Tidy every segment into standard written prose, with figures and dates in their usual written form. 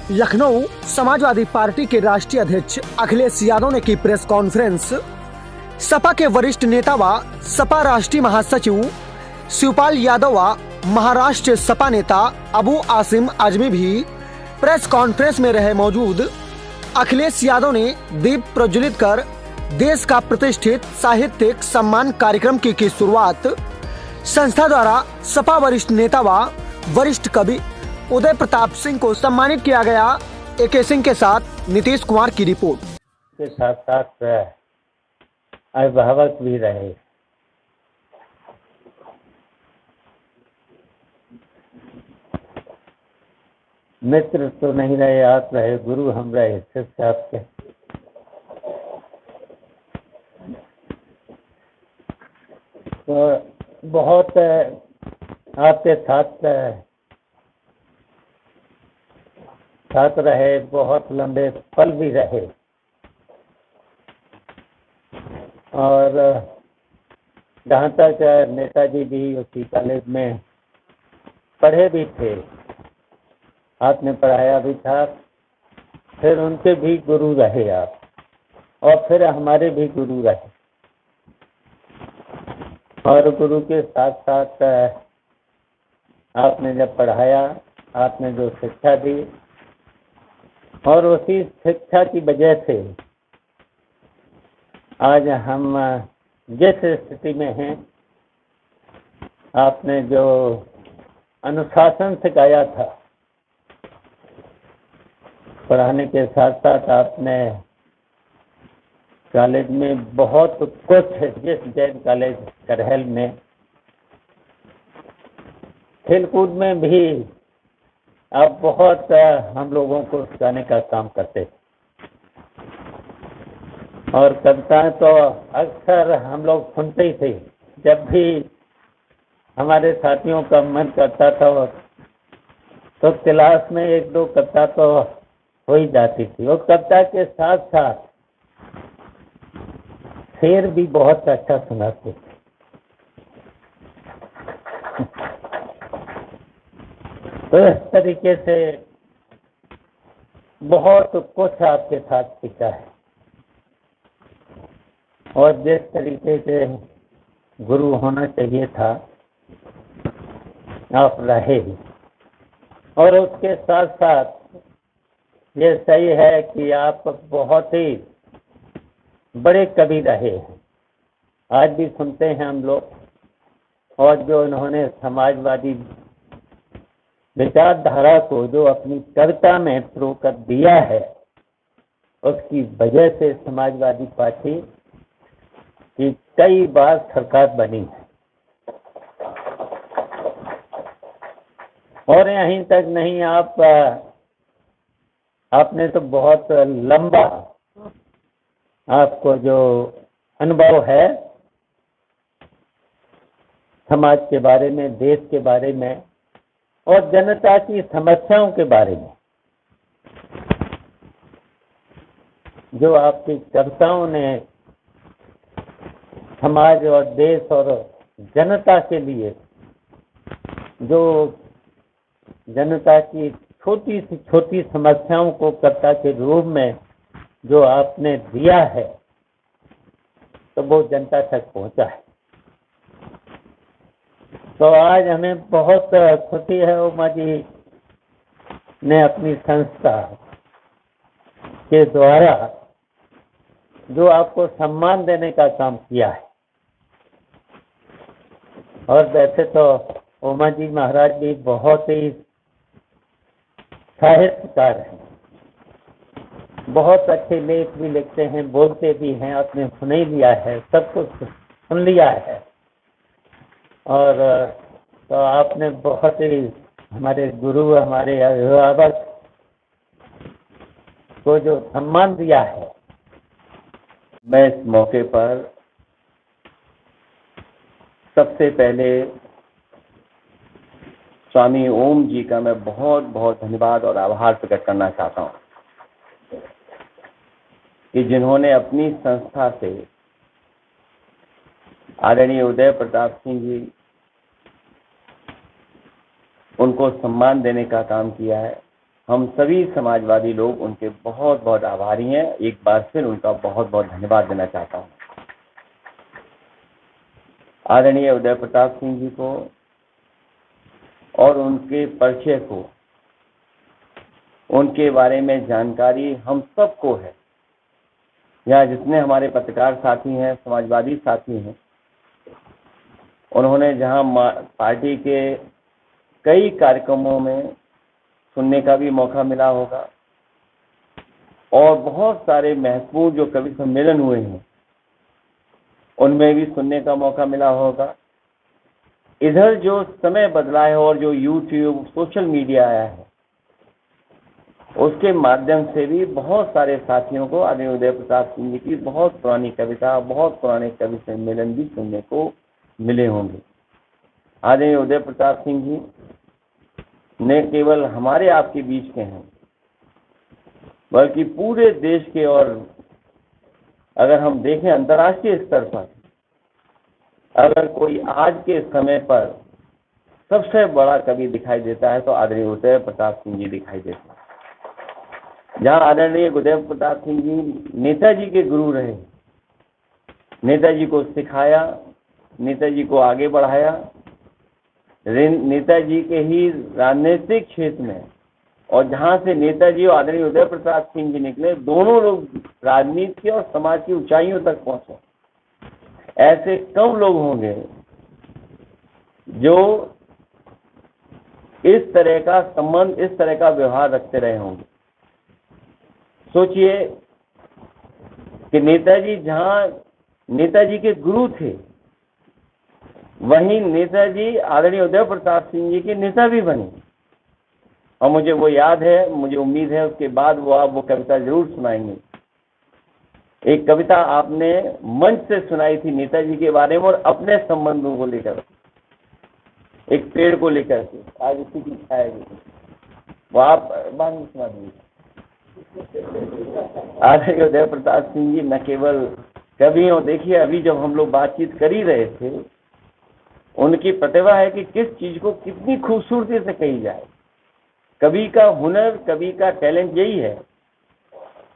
Lucknow Samajwadi party के राष्ट्रीय अध्यक्ष अखिलेश यादव ने की प्रेस कॉन्फ्रेंस। सपा के वरिष्ठ नेता व सपा राष्ट्रीय महासचिव शिवपाल यादव व महाराष्ट्र सपा नेता अबू आसिम आजमी भी प्रेस कॉन्फ्रेंस में रहे मौजूद। अखिलेश यादव ने दीप प्रज्वलित कर देश का प्रतिष्ठित साहित्यिक सम्मान कार्यक्रम की शुरुआत। संस्था द्वारा सपा वरिष्ठ नेता व वरिष्ठ कवि उदय प्रताप सिंह को सम्मानित किया गया। AK सिंह के साथ नीतीश कुमार की रिपोर्ट। के साथ साथ अभिभावक भी रहे। मित्र तो नहीं रहे, आप रहे, गुरु हम रहे, शिष्य आपके। तो बहुत आपके साथ रहे, बहुत लंबे पल भी रहे और जहाँ तक नेताजी भी उसी कॉलेज में पढ़े भी थे, आपने पढ़ाया भी था, फिर उनके भी गुरु रहे आप और फिर हमारे भी गुरु रहे। और गुरु के साथ साथ आपने जब पढ़ाया, आपने जो शिक्षा दी और उसी शिक्षा की वजह से आज हम जिस स्थिति में हैं, आपने जो अनुशासन सिखाया था, पढ़ाने के साथ साथ आपने कॉलेज में बहुत कुछ, जिस जैन कॉलेज करहल में खेलकूद में भी आप बहुत हम लोगों को सिखाने का काम करते थे। और कविताएं तो अक्सर हम लोग सुनते ही थे। जब भी हमारे साथियों का मन करता था तो क्लास में एक दो कविता तो हो ही जाती थी। और कविता के साथ साथ शेर भी बहुत अच्छा सुनाते थे। तो इस तरीके से बहुत कुछ आपके साथ सीखा है और जिस तरीके से गुरु होना चाहिए था आप रहे। और उसके साथ साथ ये सही है कि आप बहुत ही बड़े कवि रहे। आज भी सुनते हैं हम लोग, और जो इन्होंने समाजवादी विचारधारा को जो अपनी कविता में प्रो कर दिया है, उसकी वजह से समाजवादी पार्टी की कई बार सरकार बनी है। और यहीं तक नहीं, आपने तो बहुत लंबा आपको जो अनुभव है समाज के बारे में, देश के बारे में और जनता की समस्याओं के बारे में, जो आपकी कविताओं ने समाज और देश और जनता के लिए, जो जनता की छोटी से छोटी समस्याओं को कविता के रूप में जो आपने दिया है, तो वो जनता तक पहुंचा है। तो आज हमें बहुत खुशी है, उमा जी ने अपनी संस्था के द्वारा जो आपको सम्मान देने का काम किया है। और वैसे तो उमा जी महाराज भी बहुत ही साहित्यकार हैं, बहुत अच्छे लेख भी लिखते हैं, बोलते भी हैं, आपने सुन ही लिया है, सब कुछ सुन लिया है। और तो आपने बहुत ही हमारे गुरु, हमारे अभिभावक को जो सम्मान दिया है। मैं इस मौके पर सबसे पहले स्वामी ओम जी का मैं बहुत बहुत धन्यवाद और आभार प्रकट करना चाहता हूं कि जिन्होंने अपनी संस्था से आदरणीय उदय प्रताप सिंह जी उनको सम्मान देने का काम किया है। हम सभी समाजवादी लोग उनके बहुत बहुत आभारी हैं। एक बार फिर उनका बहुत बहुत धन्यवाद देना चाहता हूँ। आदरणीय उदय प्रताप सिंह जी को और उनके परिचय को, उनके बारे में जानकारी हम सबको है। यहाँ जितने हमारे पत्रकार साथी हैं, समाजवादी साथी हैं, उन्होंने जहाँ पार्टी के कई कार्यक्रमों में सुनने का भी मौका मिला होगा और बहुत सारे महत्वपूर्ण जो कवि सम्मेलन हुए हैं उनमें भी सुनने का मौका मिला होगा। इधर जो समय बदला है और जो यूट्यूब सोशल मीडिया आया है उसके माध्यम से भी बहुत सारे साथियों को आदरणीय उदय प्रताप सिंह जी की बहुत पुरानी कविता, बहुत पुराने कवि सम्मेलन भी सुनने को मिले होंगे। आदरणीय उदय प्रताप सिंह जी न केवल हमारे आपके बीच के हैं बल्कि पूरे देश के, और अगर हम देखें अंतर्राष्ट्रीय स्तर पर, अगर कोई आज के समय पर सबसे बड़ा कवि दिखाई देता है तो आदरणीय उदय प्रताप सिंह जी दिखाई देते हैं। जहाँ आदरणीय उदय प्रताप सिंह जी नेताजी के गुरु रहे, नेताजी को सिखाया, नेताजी को आगे बढ़ाया, नेताजी के ही राजनीतिक क्षेत्र में, और जहाँ से नेताजी और आदरणीय उदय प्रताप सिंह जी निकले, दोनों लोग राजनीति की और समाज की ऊंचाइयों तक पहुंचे। ऐसे कम लोग होंगे जो इस तरह का संबंध, इस तरह का व्यवहार रखते रहे होंगे। सोचिए कि नेताजी जहाँ नेताजी के गुरु थे, वहीं नेताजी आदरणीय उदय प्रताप सिंह जी के नेता भी बने। और मुझे वो याद है, मुझे उम्मीद है उसके बाद आप वो कविता जरूर सुनाएंगे। एक कविता आपने मंच से सुनाई थी नेताजी के बारे में और अपने संबंधों को लेकर, एक पेड़ को लेकर के। आज उसी की इच्छा है वो आप बाद में सुना दीजिए। आदरणीय उदय प्रताप सिंह जी न केवल कवि हो, देखिए अभी जब हम लोग बातचीत कर ही रहे थे, उनकी प्रतिभा है कि किस चीज को कितनी खूबसूरती से कही जाए। कवि का हुनर, कवि का टैलेंट यही है,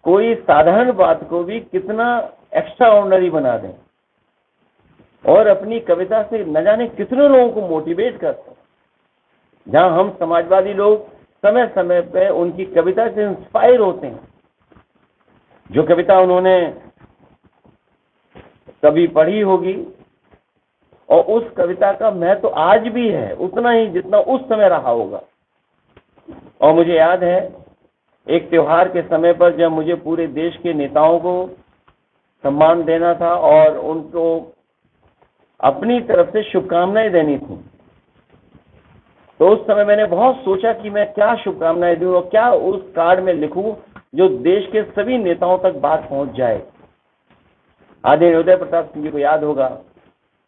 कोई साधारण बात को भी कितना एक्स्ट्रा ऑर्डिनरी बना दें और अपनी कविता से न जाने कितने लोगों को मोटिवेट करते हैं। जहां हम समाजवादी लोग समय समय पे उनकी कविता से इंस्पायर होते हैं। जो कविता उन्होंने कभी पढ़ी होगी और उस कविता का महत्व आज भी है उतना ही जितना उस समय रहा होगा। और मुझे याद है एक त्योहार के समय पर जब मुझे पूरे देश के नेताओं को सम्मान देना था और उनको अपनी तरफ से शुभकामनाएं देनी थी, तो उस समय मैंने बहुत सोचा कि मैं क्या शुभकामनाएं दूं और क्या उस कार्ड में लिखूं जो देश के सभी नेताओं तक बात पहुंच जाए। आदरणीय उदय प्रताप सिंह जी को याद होगा,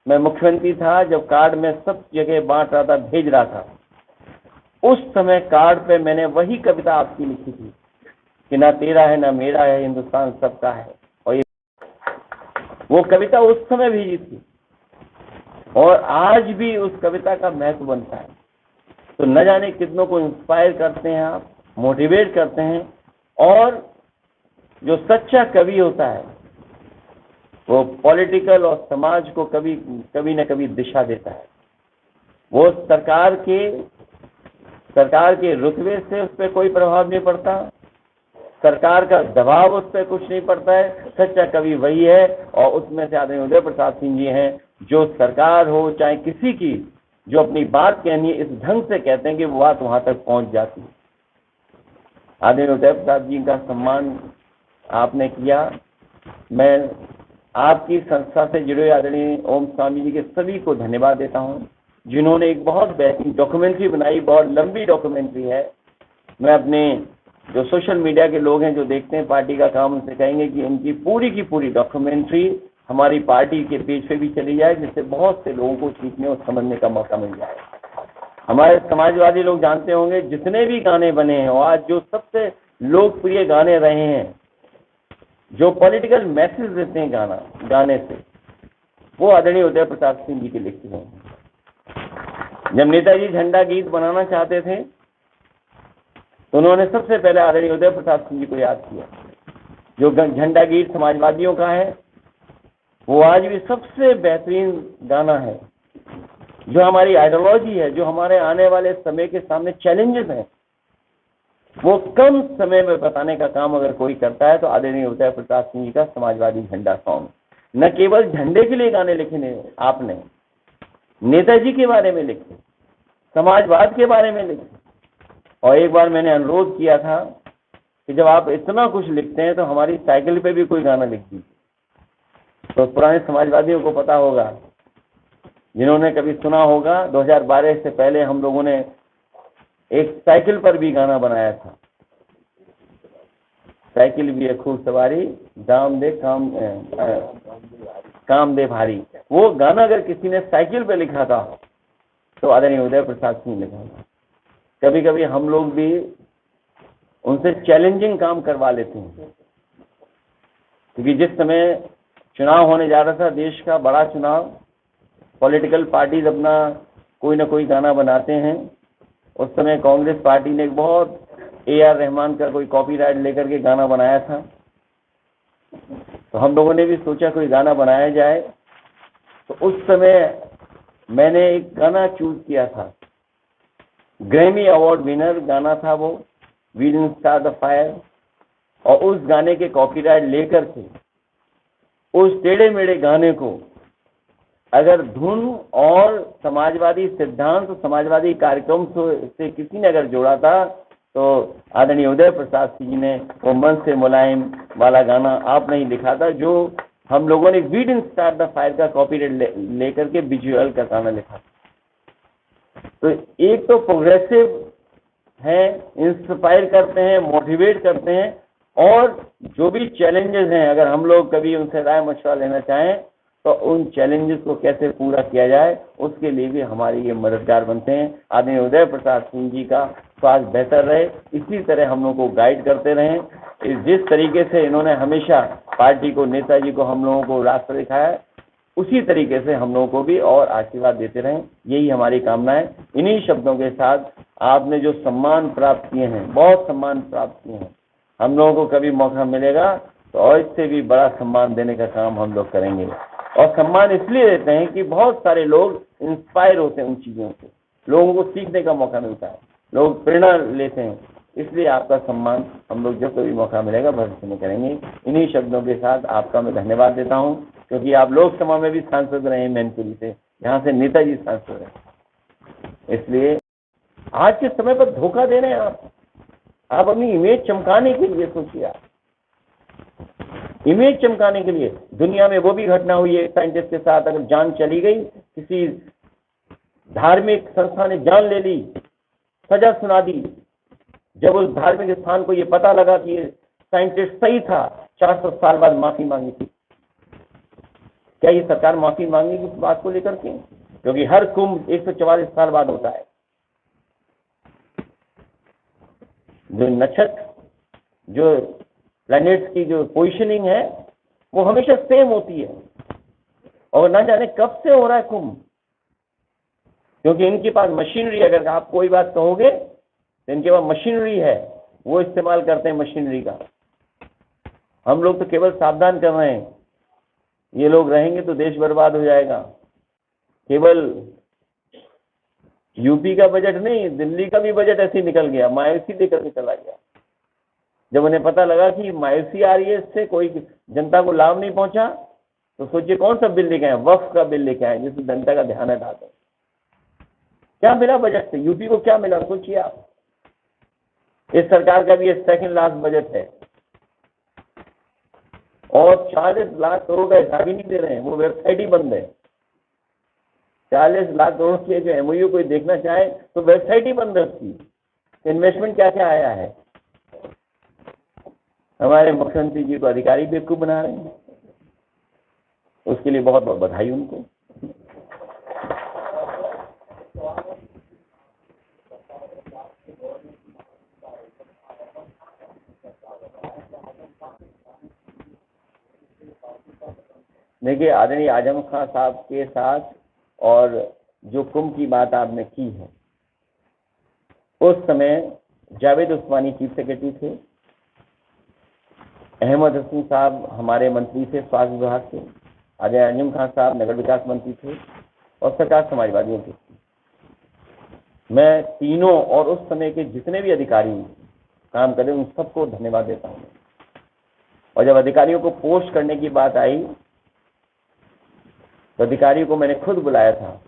मैं मुख्यमंत्री था जब कार्ड में सब जगह बांट रहा था, भेज रहा था। उस समय कार्ड पे मैंने वही कविता आपकी लिखी थी कि ना तेरा है ना मेरा है, हिंदुस्तान सबका है। और ये वो कविता उस समय भेजी थी और आज भी उस कविता का महत्व बनता है। तो न जाने कितनों को इंस्पायर करते हैं आप, मोटिवेट करते हैं। और जो सच्चा कवि होता है वो पॉलिटिकल और समाज को कभी न कभी दिशा देता है। वो सरकार के रुतबे से उस पर कोई प्रभाव नहीं पड़ता, सरकार का दबाव उस पर कुछ नहीं पड़ता है। सच्चा कवि वही है और उसमें से आदरणीय उदय प्रताप सिंह जी हैं जो सरकार हो चाहे किसी की, जो अपनी बात कहनी है इस ढंग से कहते हैं कि वो बात वहां तक पहुंच जाती है। आदरणीय उदय प्रताप जी का सम्मान आपने किया। मैं आपकी संस्था से जुड़े आदरणीय ओम स्वामी जी के सभी को धन्यवाद देता हूँ जिन्होंने एक बहुत बेहतरीन डॉक्यूमेंट्री बनाई, बहुत लंबी डॉक्यूमेंट्री है। मैं अपने जो सोशल मीडिया के लोग हैं जो देखते हैं पार्टी का काम, उनसे कहेंगे कि इनकी पूरी की पूरी डॉक्यूमेंट्री हमारी पार्टी के पेज पे भी चली जाए, जिससे बहुत से लोगों को सीखने और समझने का मौका मिल जाए। हमारे समाजवादी लोग जानते होंगे जितने भी गाने बने हैं और आज जो सबसे लोकप्रिय गाने रहे हैं, जो पॉलिटिकल मैसेज देते हैं गाने से, वो आदरणीय उदय प्रताप सिंह जी के लिखे हुए हैं। जब नेताजी झंडा गीत बनाना चाहते थे तो उन्होंने सबसे पहले आदरणीय उदय प्रताप सिंह जी को याद किया। जो झंडा गीत समाजवादियों का है वो आज भी सबसे बेहतरीन गाना है। जो हमारी आइडियोलॉजी है, जो हमारे आने वाले समय के सामने चैलेंजेस हैं, वो कम समय में बताने का काम अगर कोई करता है तो आदरणीय उदय प्रताप सिंह जी का समाजवादी झंडा सॉन्ग। न केवल झंडे के लिए गाने लिखे ने आपने, नेताजी के बारे में लिखे, समाजवाद के बारे में लिखे। और एक बार मैंने अनुरोध किया था कि जब आप इतना कुछ लिखते हैं तो हमारी साइकिल पे भी कोई गाना लिख दीजिए। तो पुराने समाजवादियों को पता होगा, जिन्होंने कभी सुना होगा, 2012 से पहले हम लोगों ने एक साइकिल पर भी गाना बनाया था। साइकिल भी है खूब सवारी, दाम दे काम दे भारी। वो गाना अगर किसी ने साइकिल पे लिखा था तो आदरणीय उदय प्रताप सिंह लिखा था। कभी कभी हम लोग भी उनसे चैलेंजिंग काम करवा लेते हैं, क्योंकि जिस समय चुनाव होने जा रहा था, देश का बड़ा चुनाव, पॉलिटिकल पार्टीज अपना कोई ना कोई गाना बनाते हैं। उस समय कांग्रेस पार्टी ने एक बहुत AR रहमान का कोई कॉपीराइट लेकर के गाना बनाया था। तो हम लोगों ने भी सोचा कोई गाना बनाया जाए। तो उस समय मैंने एक गाना चूज किया था, ग्रैमी अवार्ड विनर गाना था वो, we didn't start the fire. और उस गाने के कॉपीराइट लेकर के उस टेढ़े मेढ़े गाने को अगर धुन और समाजवादी सिद्धांत, समाजवादी कार्यक्रम से किसी ने अगर जोड़ा था तो आदरणीय उदय प्रताप सिंह जी ने वो मन से मुलायम वाला गाना आपने ही लिखा था, जो हम लोगों ने we didn't start the fire का कॉपीराइट लेकर के विजुअल का गाना लिखा। तो एक तो प्रोग्रेसिव है, इंस्पायर करते हैं, मोटिवेट करते हैं, और जो भी चैलेंजेस हैं अगर हम लोग कभी उनसे राय मशवरा लेना चाहें तो उन चैलेंजेस को कैसे पूरा किया जाए उसके लिए भी हमारे ये मददगार बनते हैं। आदरणीय उदय प्रताप सिंह जी का स्वास्थ्य बेहतर रहे, इसी तरह हम लोग को गाइड करते रहें। जिस तरीके से इन्होंने हमेशा पार्टी को, नेताजी को, हम लोगों को रास्ता दिखाया, उसी तरीके से हम लोगों को भी और आशीर्वाद देते रहें, यही हमारी कामना है। इन्हीं शब्दों के साथ आपने जो सम्मान प्राप्त किए हैं, बहुत सम्मान प्राप्त किए हैं, हम लोगों को कभी मौका मिलेगा तो और इससे भी बड़ा सम्मान देने का काम हम लोग करेंगे। और सम्मान इसलिए देते हैं कि बहुत सारे लोग इंस्पायर होते हैं उन चीज़ों से, लोगों को सीखने का मौका मिलता है, लोग प्रेरणा लेते हैं, इसलिए आपका सम्मान हम लोग जब कभी मौका मिलेगा भविष्य में करेंगे। इन्हीं शब्दों के साथ आपका मैं धन्यवाद देता हूँ, क्योंकि आप लोकसभा में भी सांसद रहे हैं मैनपुरी से, यहाँ से नेताजी सांसद हैं। इसलिए आज के समय पर धोखा दे रहे हैं आप अपनी इमेज चमकाने के लिए सोचिए, इमेज चमकाने के लिए। दुनिया में वो भी घटना हुई है साइंटिस्ट के साथ, अगर जान चली गई, किसी धार्मिक संस्था ने जान ले ली, सजा सुना दी, जब उस धार्मिक स्थान को ये पता लगा कि ये साइंटिस्ट सही था, 400 साल बाद माफी मांगी थी। क्या ये सरकार माफी मांगेगी इस बात को लेकर के? क्योंकि हर कुंभ 144 साल बाद होता है। जो नक्षत्र, जो प्लैनेट्स की जो पोजिशनिंग है वो हमेशा सेम होती है, और ना जाने कब से हो रहा है कुंभ, क्योंकि इनके पास मशीनरी, अगर आप कोई बात कहोगे तो इनके पास मशीनरी है, वो इस्तेमाल करते हैं मशीनरी का। हम लोग तो केवल सावधान कर रहे हैं, ये लोग रहेंगे तो देश बर्बाद हो जाएगा। केवल यूपी का बजट नहीं, दिल्ली का भी बजट ऐसे ही निकल गया, मायूसी लेकर के चला गया। जब उन्हें पता लगा कि मायूसी आ रही है, इससे कोई जनता को लाभ नहीं पहुंचा, तो सोचिए कौन सा बिल लेके आए, वक्फ का बिल लेके आए, जिससे जनता का ध्यान हटाते। क्या मिला बजट से, यूपी को क्या मिला सोचिए आप। इस सरकार का भी ये सेकंड लास्ट बजट है, और 40 लाख करोड़ का हिसाब ही नहीं दे रहे हैं, वो वेबसाइट ही बंद है। 40 लाख करोड़ के जो MOU कोई देखना चाहे तो वेबसाइट ही बंद है उसकी, इन्वेस्टमेंट क्या क्या आया है। हमारे मुख्यमंत्री जी को अधिकारी बेवकूफ बना रहे हैं, उसके लिए बहुत बहुत बधाई उनको। देखिए, आदरणीय आजम खान साहब के साथ और जो कुंभ की बात आपने की है, उस समय जावेद उस्मानी चीफ सेक्रेटरी थे, अहमद हसन साहब हमारे मंत्री थे स्वास्थ्य विभाग के, अजय अंजुम खान साहब नगर विकास मंत्री थे और सरकार समाजवादियों की थी। मैं तीनों और उस समय के जितने भी अधिकारी काम करे उन सबको धन्यवाद देता हूँ। और जब अधिकारियों को पोस्ट करने की बात आई तो अधिकारियों को मैंने खुद बुलाया था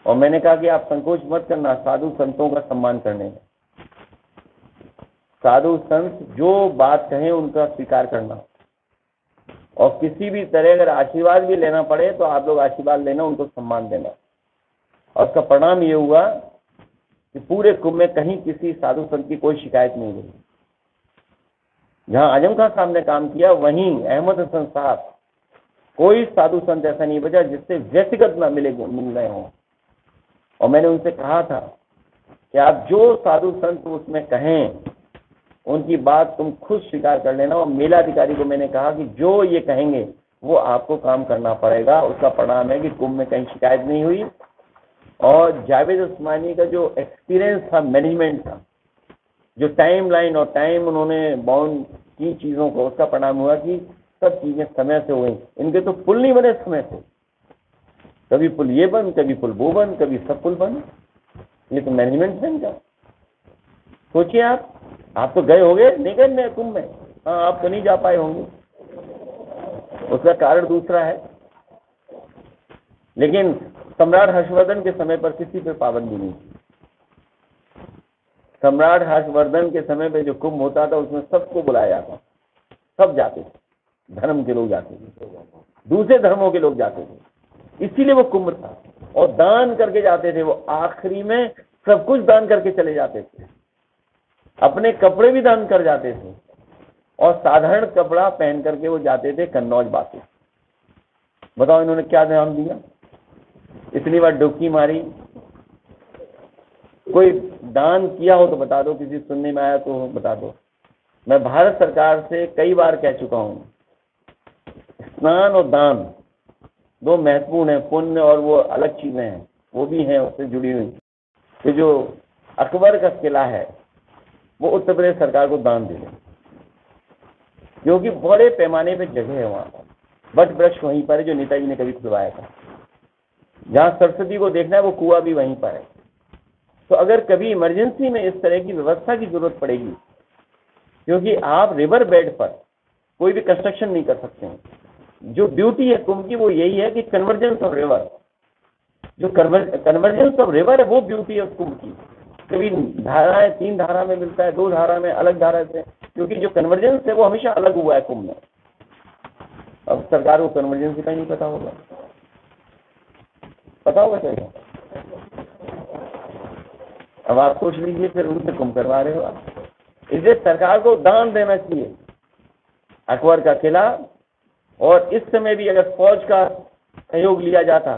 और मैंने कहा कि आप संकोच मत करना साधु संतों का सम्मान करने में। साधु संत जो बात कहें उनका स्वीकार करना और किसी भी तरह अगर आशीर्वाद भी लेना पड़े तो आप लोग आशीर्वाद लेना, उनको सम्मान देना। और उसका परिणाम ये हुआ कि पूरे कुंभ में कहीं किसी साधु संत की कोई शिकायत नहीं हुई। जहां आजम खान साहब ने काम किया वहीं अहमद हसन साहब, कोई साधु संत ऐसा नहीं बचा जिससे व्यक्तिगत न मिल रहे हों। और मैंने उनसे कहा था कि आप जो साधु संत उसमें कहें उनकी बात तुम खुद स्वीकार कर लेना। और मेलाधिकारी को मैंने कहा कि जो ये कहेंगे वो आपको काम करना पड़ेगा। उसका परिणाम है कि कुंभ में कहीं शिकायत नहीं हुई। और जावेद उस्मानी का जो एक्सपीरियंस था मैनेजमेंट का, जो टाइम लाइन और टाइम उन्होंने बाउंड की चीज़ों को, उसका परिणाम हुआ कि सब चीज़ें समय से हुई। इनके तो पुल नहीं बने समय से, कभी पुल ये बन, कभी पुल वो बन, कभी सब पुल बन। ये तो मैनेजमेंट है इनका। सोचिए आप तो गए होंगे, नहीं गए कुंभ में? हाँ, आप तो नहीं जा पाए होंगे, उसका कारण दूसरा है। लेकिन सम्राट हर्षवर्धन के समय पर किसी पे पाबंदी नहीं थी। सम्राट हर्षवर्धन के समय पे जो कुंभ होता था उसमें सबको बुलाया जाता, सब जाते थे, धर्म के लोग जाते थे, दूसरे धर्मों के लोग जाते थे, इसीलिए वो कुंभ था। और दान करके जाते थे, वो आखिरी में सब कुछ दान करके चले जाते थे, अपने कपड़े भी दान कर जाते थे और साधारण कपड़ा पहन करके वो जाते थे कन्नौज बातें। बताओ इन्होंने क्या ध्यान दिया? इतनी बार डुबकी मारी। कोई दान किया हो तो बता दो, किसी सुनने में आया तो बता दो। मैं भारत सरकार से कई बार कह चुका हूं, स्नान और दान दो महत्वपूर्ण है, पुण्य और वो अलग चीजें हैं, वो भी हैं उससे जुड़ी हुई। तो जो अकबर का किला है वो उत्तर प्रदेश सरकार को दान दे दें, क्योंकि बड़े पैमाने पे जगह है वहां पर। बट वृक्ष वहीं पर है जो नेताजी ने कभी खुलवाया था। जहां सरस्वती को देखना है वो कुआं भी वहीं पर है। तो अगर कभी इमरजेंसी में इस तरह की व्यवस्था की जरूरत पड़ेगी, क्योंकि आप रिवर बेड पर कोई भी कंस्ट्रक्शन नहीं कर सकते हैं। जो ब्यूटी है कुंभ की वो यही है कि कन्वर्जेंस ऑफ रिवर, जो कन्वर्जेंस ऑफ रिवर है वो ब्यूटी है कुंभ की। कभी धाराएं 3 धारा में मिलता है, 2 धारा में, अलग धारा से, क्योंकि जो कन्वर्जेंस है वो हमेशा अलग हुआ है कुंभ में। अब सरकार को कन्वर्जेंस का ही नहीं पता होगा, पता होगा क्या? अब आप सोच लीजिए, फिर उनसे कुंभ करवा रहे हो आप। इसलिए सरकार को दान देना चाहिए अकबर का किला। और इस समय भी अगर फौज का सहयोग लिया जाता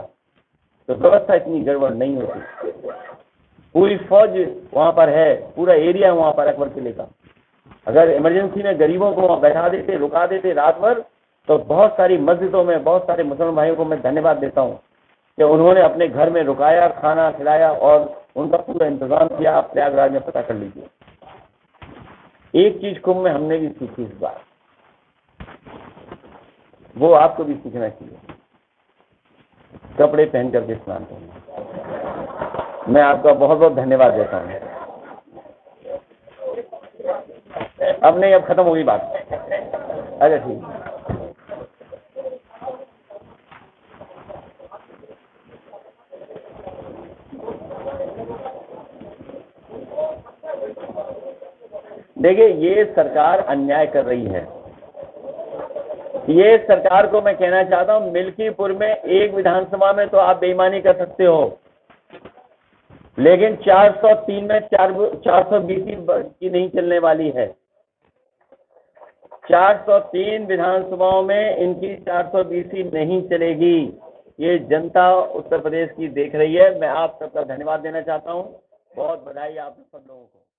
तो व्यवस्था इतनी गड़बड़ नहीं होती। पूरी फौज वहां पर है, पूरा एरिया वहां पर अकबर किले का। अगर इमरजेंसी में गरीबों को वहां बैठा देते, रुका देते रात भर, तो बहुत सारी मस्जिदों में बहुत सारे मुसलमान भाइयों को मैं धन्यवाद देता हूँ कि उन्होंने अपने घर में रुकाया, खाना खिलाया और उनका पूरा इंतजाम किया। आप प्रयागराज में पता कर लीजिए। एक चीज कुंभ में हमने भी सीखी इस बार, वो आपको भी सीखना चाहिए, कपड़े पहन करके स्नान करना। मैं आपका बहुत बहुत धन्यवाद देता हूँ। अब नहीं, अब खत्म होगी बात। अच्छा ठीक। देखिए, ये सरकार अन्याय कर रही है। ये सरकार को मैं कहना चाहता हूं, मिल्कीपुर में एक विधानसभा में तो आप बेईमानी कर सकते हो, लेकिन 403 में 420 की नहीं चलने वाली है। 403 विधानसभाओं में इनकी 420 नहीं चलेगी। ये जनता उत्तर प्रदेश की देख रही है। मैं आप सबका धन्यवाद देना चाहता हूं। बहुत बधाई आप सब लोगों को।